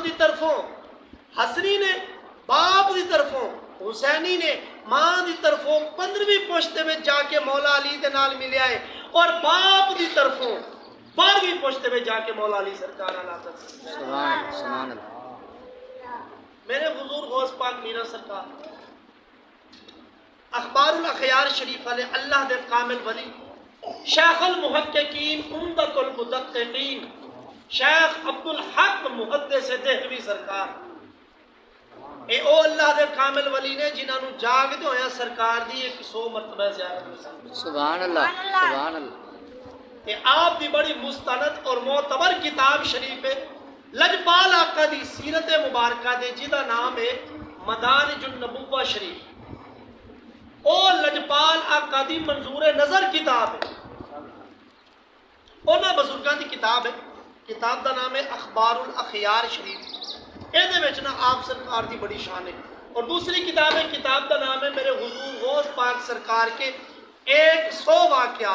دی طرفوں، حسنی نے باپ دی طرفوں، حسینی نے ماں دی طرفوں 15ویں پشت میں جا کے مولا علی دے نال ملیا ہے، اور باپ دی طرفوں 12ویں پشت میں جا کے مولا علی سرکار سبحان اللہ۔ میرے حضور غوث پاک میرا سرکار اخبار الاخیار شریف والے اللہ دے کامل ولی، شیخ المحققین عمدۃ المدققین شیخ عبدالحق محدث دہلوی سرکار، اے او اللہ دے کامل ولی نے جنہاں نو جاگدے ہویا سرکار دی 100 مرتبہ زیارت ہوئی۔ سبحان اللہ سبحان اللہ۔ کہ آپ دی بڑی مستند اور معتبر کتاب شریف ہے لجپال آقا دی سیرت مبارکہ دے جدا نام ہے مدارج النبوہ شریف، او لجپال آقا دی منظور نظر کتاب ہے، اونا بزرگاں دی کتاب ہے، کتاب دا نام ہے اخبار الاخیار شریف، اے دے وچ نا آپ سرکار دی بڑی شان ہے، اور دوسری کتاب ہے، کتاب دا نام ہے میرے حضور غوث پاک سرکار کے 100 واقعات۔